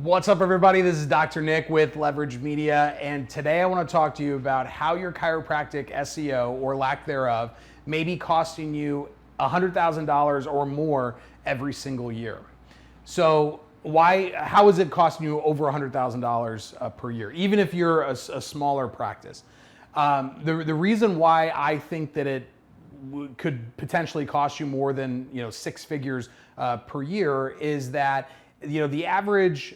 What's up, everybody? This is Dr. Nick with Leverage Media, and today I want to talk to you about how your chiropractic SEO, or lack thereof, may be costing you $100,000 or more every single year. So how is it costing you over $100,000 per year, even if you're a smaller practice? The reason why I think that it could potentially cost you more than six figures per year is that the average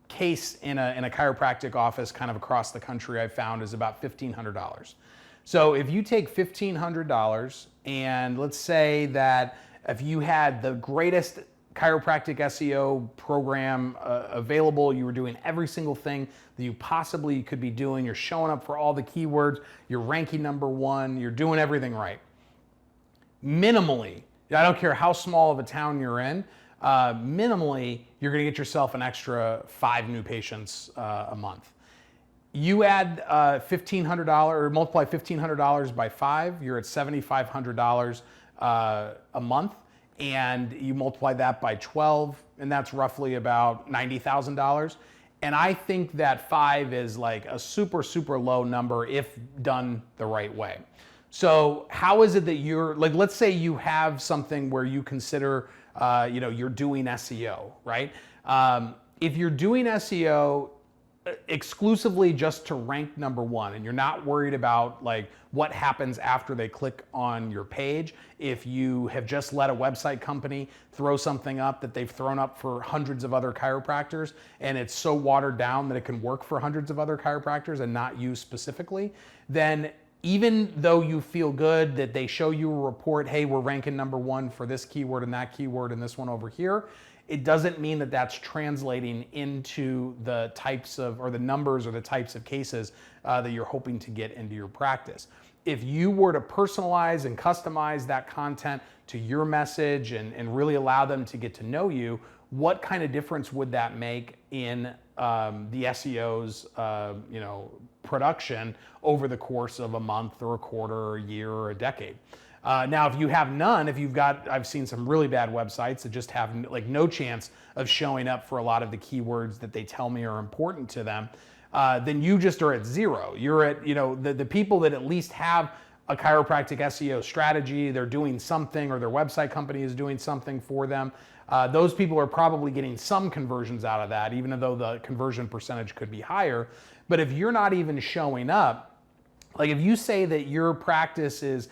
case in a chiropractic office kind of across the country I've found is about $1,500. So if you take $1,500 and let's say that if you had the greatest chiropractic SEO program available, you were doing every single thing that you possibly could be doing, you're showing up for all the keywords, you're ranking #1, you're doing everything right. Minimally, I don't care how small of a town you're in, minimally, you're gonna get yourself an extra 5 new patients a month. You add $1,500 or multiply $1,500 by 5, you're at $7,500 a month, and you multiply that by 12, and that's roughly about $90,000. And I think that 5 is like a super, super low number if done the right way. So how is it that you're, like, let's say you have something where you consider you're doing SEO, right? If you're doing SEO exclusively just to rank #1 and you're not worried about like what happens after they click on your page, if you have just let a website company throw something up that they've thrown up for hundreds of other chiropractors and it's so watered down that it can work for hundreds of other chiropractors and not you specifically, then even though you feel good that they show you a report, hey, we're ranking #1 for this keyword and that keyword and this one over here, it doesn't mean that that's translating into the types of, or the numbers or the types of cases that you're hoping to get into your practice. If you were to personalize and customize that content to your message and really allow them to get to know you, what kind of difference would that make in the SEO's production over the course of a month or a quarter or a year or a decade? Now, if you have none, I've seen some really bad websites that just have like no chance of showing up for a lot of the keywords that they tell me are important to them, then you just are at zero. You're at, the people that at least have a chiropractic SEO strategy, they're doing something, or their website company is doing something for them. Those people are probably getting some conversions out of that, even though the conversion percentage could be higher. But if you're not even showing up, like if you say that your practice is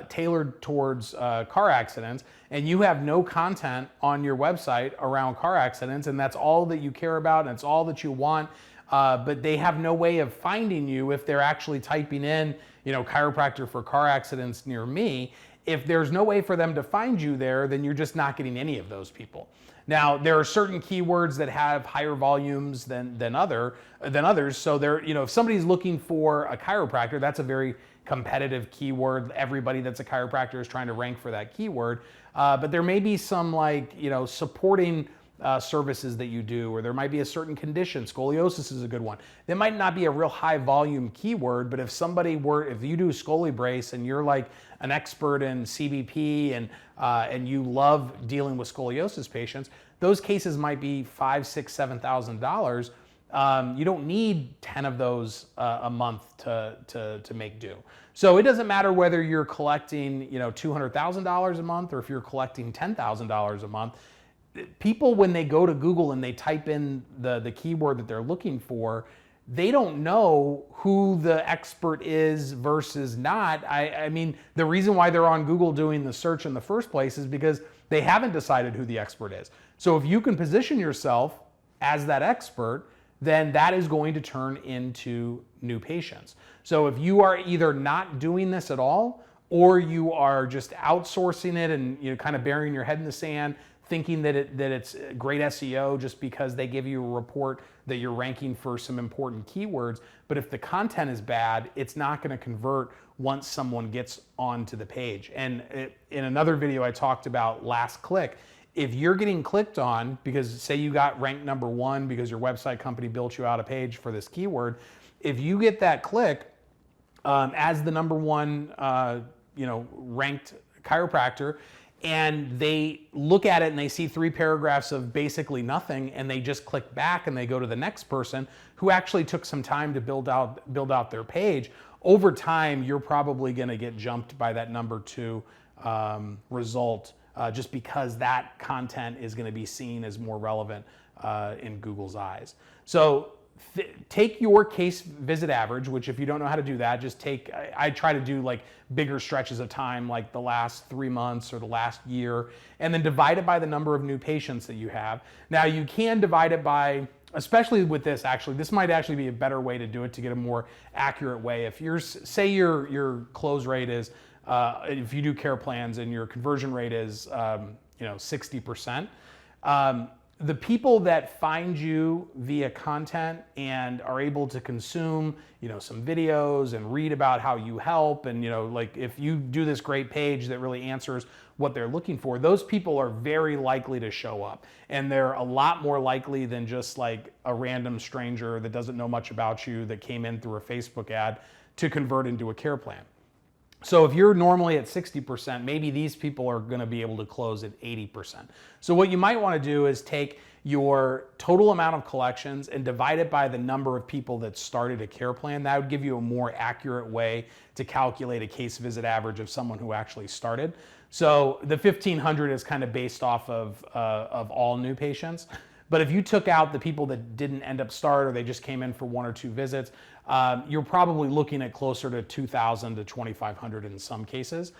tailored towards car accidents and you have no content on your website around car accidents and that's all that you care about and it's all that you want, but they have no way of finding you if they're actually typing in, chiropractor for car accidents near me, if there's no way for them to find you there, then you're just not getting any of those people. Now, there are certain keywords that have higher volumes than others. So if somebody's looking for a chiropractor, that's a very competitive keyword. Everybody that's a chiropractor is trying to rank for that keyword. But there may be some supporting services that you do, or there might be a certain condition. Scoliosis is a good one. There might not be a real high volume keyword, but if you do SCOLI-brace and you're like an expert in CBP and you love dealing with scoliosis patients, those cases might be $5,000, $6,000, $7,000. You don't need 10 of those a month to make do. So it doesn't matter whether you're collecting $200,000 a month or if you're collecting $10,000 a month. People, when they go to Google and they type in the keyword that they're looking for, they don't know who the expert is versus not. I mean, the reason why they're on Google doing the search in the first place is because they haven't decided who the expert is. So if you can position yourself as that expert, then that is going to turn into new patients. So if you are either not doing this at all, or you are just outsourcing it and kind of burying your head in the sand, thinking that it's great SEO just because they give you a report that you're ranking for some important keywords, but if the content is bad, it's not going to convert once someone gets onto the page. And in another video I talked about last click, if you're getting clicked on, because say you got ranked #1 because your website company built you out a page for this keyword, if you get that click as the #1 ranked chiropractor, and they look at it and they see 3 paragraphs of basically nothing, and they just click back and they go to the next person who actually took some time to build out their page. Over time, you're probably going to get jumped by that number 2 result, just because that content is going to be seen as more relevant in Google's eyes. So take your case visit average, which if you don't know how to do that, just take, I try to do like bigger stretches of time, like the last 3 months or the last year, and then divide it by the number of new patients that you have. Now you can divide it by, especially with this, actually, this might actually be a better way to do it to get a more accurate way. If you're, say your close rate is, if you do care plans and your conversion rate is, 60%, the people that find you via content and are able to consume, some videos and read about how you help, and like if you do this great page that really answers what they're looking for, those people are very likely to show up, and they're a lot more likely than just like a random stranger that doesn't know much about you that came in through a Facebook ad to convert into a care plan. So if you're normally at 60%, maybe these people are going to be able to close at 80%. So what you might want to do is take your total amount of collections and divide it by the number of people that started a care plan. That would give you a more accurate way to calculate a case visit average of someone who actually started. So the 1,500 is kind of based off of all new patients. But if you took out the people that didn't end up start, or they just came in for 1 or 2 visits, you're probably looking at closer to 2,000 to 2,500 in some cases.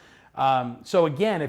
So again,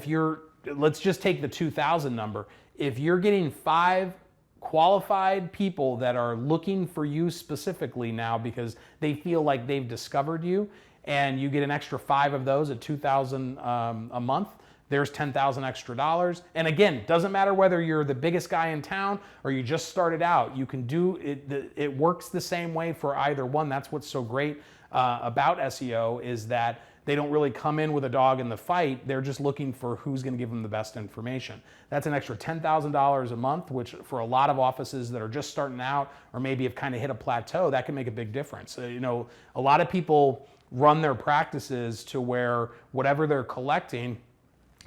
let's just take the 2,000 number. If you're getting 5 qualified people that are looking for you specifically now because they feel like they've discovered you, and you get an extra 5 of those at 2,000 a month, there's $10,000 extra dollars. And again, doesn't matter whether you're the biggest guy in town or you just started out, you can do it. It works the same way for either one. That's what's so great about SEO, is that they don't really come in with a dog in the fight. They're just looking for who's going to give them the best information. That's an extra $10,000 a month, which for a lot of offices that are just starting out or maybe have kind of hit a plateau, that can make a big difference. A lot of people run their practices to where whatever they're collecting,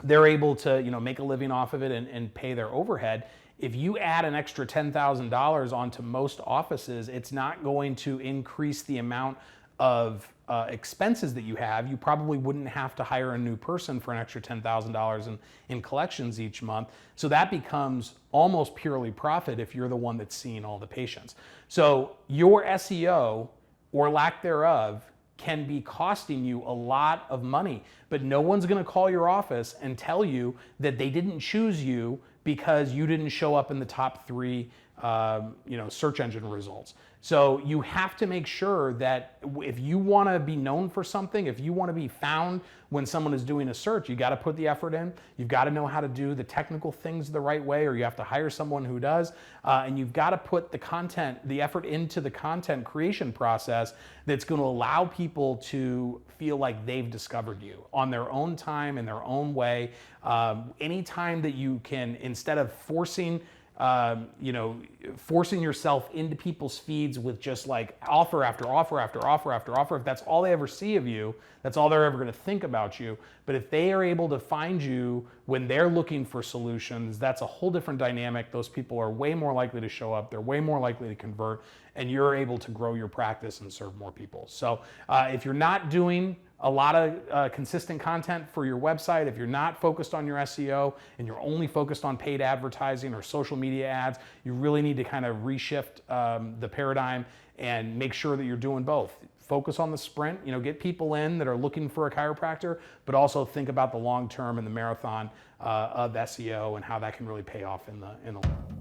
they're able to make a living off of it and pay their overhead. If you add an extra $10,000 onto most offices, it's not going to increase the amount of expenses that you have. You probably wouldn't have to hire a new person for an extra $10,000 in collections each month. So that becomes almost purely profit if you're the one that's seeing all the patients. So your SEO, or lack thereof, can be costing you a lot of money, but no one's going to call your office and tell you that they didn't choose you because you didn't show up in the top 3 search engine results. So you have to make sure that if you want to be known for something, if you want to be found when someone is doing a search, you got to put the effort in. You've got to know how to do the technical things the right way, or you have to hire someone who does. And you've got to put the effort into the content creation process that's going to allow people to feel like they've discovered you on their own time, in their own way. Anytime that you can, instead of forcing yourself into people's feeds with just like offer after offer after offer after offer, if that's all they ever see of you, that's all they're ever going to think about you. But if they are able to find you when they're looking for solutions, that's a whole different dynamic. Those people are way more likely to show up. They're way more likely to convert, and you're able to grow your practice and serve more people. So if you're not doing a lot of consistent content for your website, if you're not focused on your SEO and you're only focused on paid advertising or social media ads, you really need to kind of reshift the paradigm and make sure that you're doing both. Focus on the sprint, get people in that are looking for a chiropractor, but also think about the long term and the marathon of SEO and how that can really pay off in the long run.